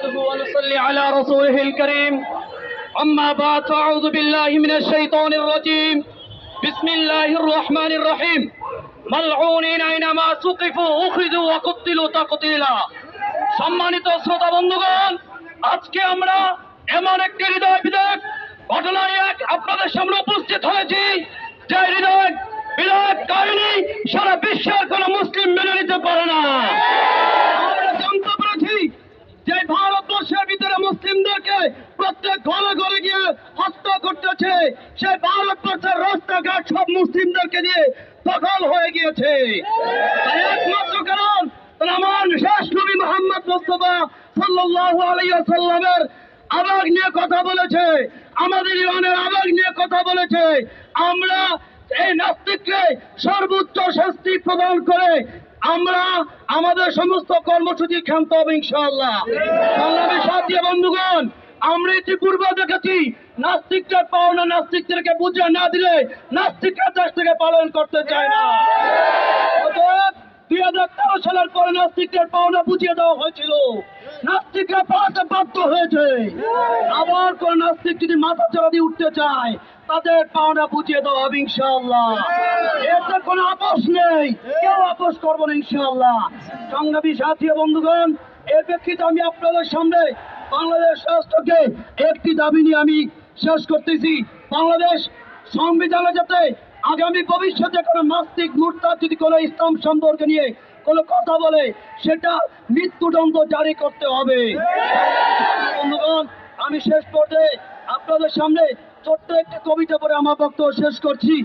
نحمده ونصلي على رسوله الكريم أما بعد فأعوذ بالله من الشيطان الرجيم بسم الله الرحمن الرحيم ملعونين أينما ثقفوا أخذوا وقتلوا تقتيلا সম্মানিত শ্রোতা বন্ধুগণ, আজকে আমরা এমন একটি হৃদয় বিদারক ঘটনায় আপনাদের সামনে উপস্থিত হয়েছি যে হৃদয় বিদারক কাহিনী সারা বিশ্বের কোন মুসলিম মেনে নিতে পারে না। আমরা জানতে পেরেছি যে ভারতবর্ষের ভিতরে মুসলিমদেরকে প্রত্যেক ঘরে ঘরে গিয়ে হত্যা করতেছে, সেই ভারতবর্ষের রাস্তাঘাট সব মুসলিমদেরকে দিয়ে দখল হয়ে গিয়েছে। তাই একমাত্র কারণ আমার শেষ নবী মুহাম্মদ মুস্তাফা সাল্লাল্লাহু আলাইহি ওয়াসাল্লামের আবেগ নিয়ে কথা বলেছে, আমাদের ইমানের আবেগ নিয়ে কথা বলেছে। আমরা এই নাস্তিককে সর্বোচ্চ শাস্তি প্রদান করে আমরা আমাদের সমস্ত কর্মসূচি ক্ষান্ত হবে ইনশাআল্লাহ। সংগ্রামী সাথী বন্ধুগণ, আমরা ইতিপূর্বে দেখেছি নাস্তিকদের পাওনা নাস্তিকদেরকে বুঝিয়ে না দিলে নাস্তিকরা দেশ থেকে পালন করতে চায় না। 2013 সালের পরে নাস্তিকদের পাওনা বুঝিয়ে দেওয়া হয়েছিল, নাস্তিকরা পাওয়াতে বাধ্য হয়েছে। আবার কোন নাস্তিক যদি মাথা চড়া দিয়ে উঠতে চায় তাদের পাওনা বুঝিয়ে দেওয়া হবে ইনশাআল্লাহ। এতে কোনো আপোষ নেই, কেউ আপোষ করবো না ইনশাআল্লাহ। সংগ্রামী সাথী বন্ধুগণ, এর প্রেক্ষিতে আমি আপনাদের সামনে বাংলাদেশ রাষ্ট্রকে একটি দাবি নিয়ে আমি শেষ করতেছি। বাংলাদেশ সংবিধানে যাতে আগামী ভবিষ্যতে কোনো নাস্তিক মুরতাদ যদি কোনো ইসলাম সম্পর্কে নিয়ে কোনো কথা বলে সেটা মৃত্যুদণ্ড জারি করতে হবে। বন্ধুগণ, আমি শেষ পর্যায়ে আপনাদের সামনে ছোট্ট একটি কবিতা পড়ে আমার বক্তব্য শেষ করছি।